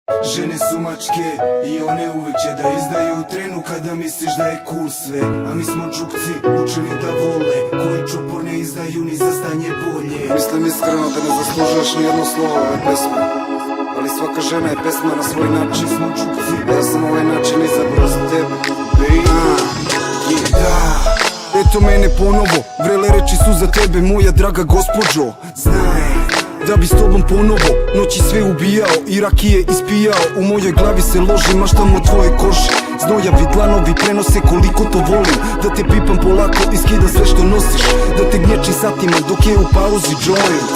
Žene su mačke i one uvek će da izdaju u trenu kada misliš da je cool sve. A mi smo čukci, učili da vole, koji čopor ne izdaju ni za stanje bolje. Mislim iskreno da ne zaslužuješ ni jedno slovo ove pesme, ali svaka žena je pesma na svoj način. Smo čukci, Ja sam ovaj način izabrao za tebe. Eto mene ponovo, vrele reči su za tebe moja draga gospođo. znaj Da bi s tobom ponovo noći sve ubijao i rakije ispijao. U mojoj glavi se loži maštam o tvojoj koži. Znojavi dlanovi prenose koliko to volim. Da te pipam polako i skidam sve što nosiš. Da te gnječim satima dok je u pauzi joint.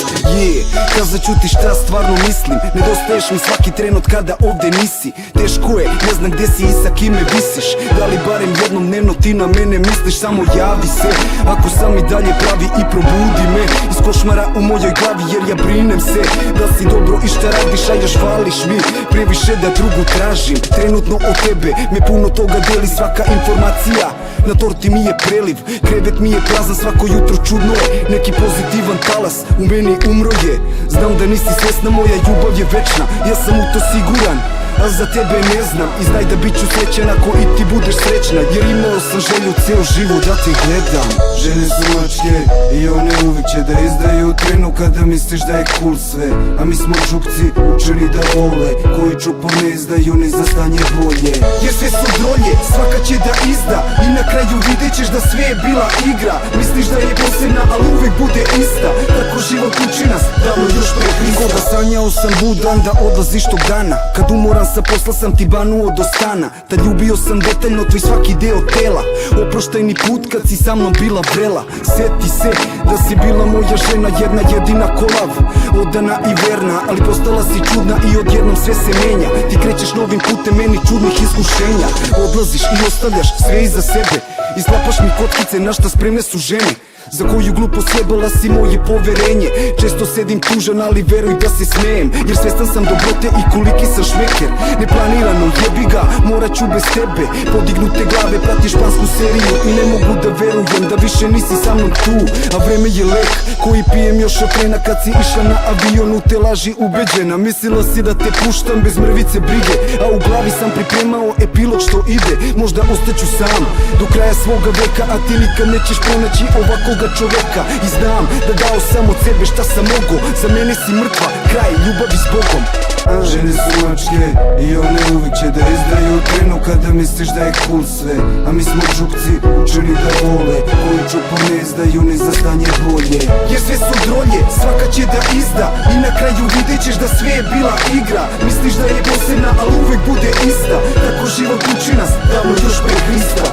Kazat ću ti šta stvarno mislim. Nedostaješ mi svaki tren od kada ovde nisi. Teško je, ne znam gde si i sa kime visiš. Da li barem jednom dnevno ti na mene misliš? Samo javi se, ako sam i dalje pravi i probudi me iz košmara u mojoj glavi, jer ja brinem se da si dobro i šta radiš, a još vališ mi previše da drugu tražim. Trenutno od tebe me puno toga deli, svaka informacija na torti mi je preliv. Krevet mi je prazan, svako jutro čudno je. Neki pozitivan talas u meni umro je. Znam da nisi svesna, moja ljubav je večna, ja sam u to siguran, a za tebe ne znam. I znaj da bit ću srećan ako i ti budeš srećna, jer imao sam želju ceo život da te gledam. Žene su mačke i one uvek će da izdaju u trenu kada misliš da je cool sve. A mi smo čukci, učili da vole, koji čopor ne izdaju ni za stanje bolje. Jer sve su drolje, svaka će da izda i na kraju vidjet ćeš da sve je bila igra. Misliš da je posebna, ali uvek bude ista. Tako život uči nas, davno još pre Hrista. Koga sanjao sam budan da odlaziš tog dana, kad umoran sa posla sam ti banuo do stana. Tad ljubio sam detaljno tvoj svaki deo tela. Oproštajni put kad si sa mnom bila vrela. Sjeti se da si bila moja žena, jedna jedina kolav, odana i verna. Ali postala si čudna i odjednom sve se menja. Ti krećeš novim putem meni čudnih iskušenja. Odlaziš i ostavljaš sve iza sebe i slapaš mi kockice na šta spremne su žene. Za koju glupo sjebala si moje poverenje. Često sedim tužan, ali veruj da se smejem, jer svestan sam dobrote i koliki sam šmeker. Neplanirano jebi ga, morat ću bez tebe. Podignute glave, pratiš špansku seriju i ne mogu da verujem da više nisi sa mnom tu. A vreme je lek koji pijem još od trena kad si išla na avion. U te laži ubeđena, mislila si da te puštam bez mrvice brige, a u glavi sam pripremao epilog što ide. Možda ostaću sam do kraja svoga veka, a ti nikad nećeš pronaći ovakvog čoveka. I znam da dao sam od sebe šta sam mogo. Za mene si mrtva, kraj ljubavi s Bogom. Žene su mačke i one uvek će da izdaju u trenu kada misliš da je cool sve. A mi smo čukci, učili da vole, koji čopor ne izdaju ni za stanje bolje. Jer sve su drolje, svaka će da izda i na kraju vidjet ćeš da sve je bila igra. Misliš da je posebna, ali uvek bude ista. Tako život uči nas, davno još pre Hrista.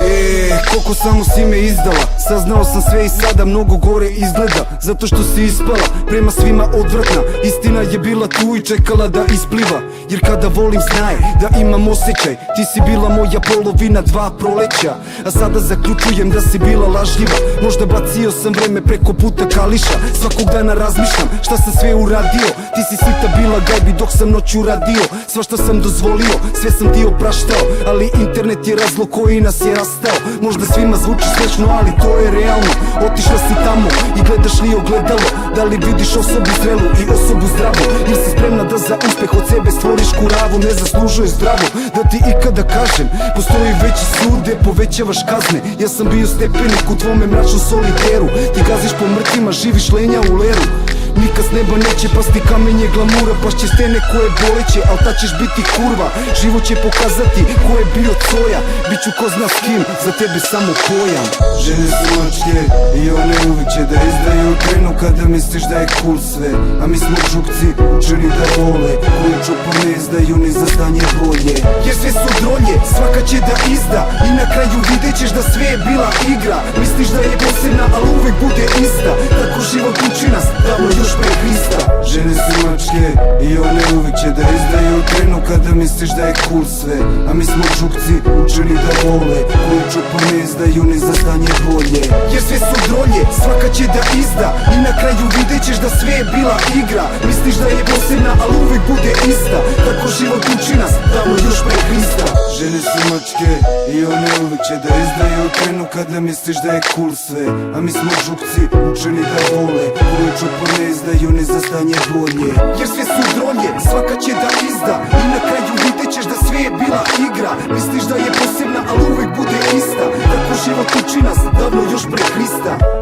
Koliko samo si me izdala, saznao sam sve i sada mnogo gore izgleda. Zato što si ispala, prema svima odvratna. Istina je bila tu i čekala da ispliva. Jer kada volim znaj da imam osjećaj. Ti si bila moja polovina, dva proleća. A sada zaključujem da si bila lažljiva. Možda bacio sam vreme preko puta kališa. Svakog dana razmišljam šta sam sve uradio. Ti si sita bila gajbi dok sam noću radio. Svašta sam dozvolio, sve sam ti opraštao, ali internet je razlog koji nas je rastao. Možda svima zvuči smešno, ali to je realno. Otišla si tamo i gledaš li ogledalo. Da li vidiš osobu zrelu i osobu zdravu, ili si spremna da za uspeh od sebe stvoriš kuravu? Ne zaslužuješ zdravo da ti ikada kažem, postoji veći sud gde povećavaš kazne. Ja sam bio stepenik u tvome mračnom soliteru. Ti gaziš po mrtvima, živiš lenja u leru. Nikad s neba neće pasti kamenje glamura, pašće stene koje boleće, al ta ćeš biti kurva. Život će pokazati ko je bio coja, biću ko zna s kim, za tebe samo pojam. Žene su mačke i one uvek će da izdaju u trenu kada misliš da je cool sve. A mi smo čukci, učili da vole, koji čopor ne izdaju ni za stanje bolje. Jer sve su drolje, svaka će da izda i na kraju vidjet ćeš da sve je bila igra. Misliš da je posebna, ali uvek bude ista. Tako život uči nas, davno još pre Hrista. Žene su mačke i one uvek će da izdaju u trenu kada misliš da je cool sve. A mi smo čukci, učili da vole, koji čopor ne izdaju ni za stanje bolje. Jer sve su drolje, svaka će da izda i na kraju vidjet ćeš da sve je bila igra. Misliš da je posebna, ali uvek bude ista. Tako život uči nas, davno još pre Hrista. Žene su mačke i one uvek će da izdaju u trenu kada misliš da je cool sve. A mi smo žukci, učili da vole, koji čopor ne izdaju ni za stanje bolje. Jer sve su drolje, svaka će da izda i na kraju sve je bila igra. Misliš da je posebna, ali uvek bude ista. Tako život uči nas, davno još pre Hrista.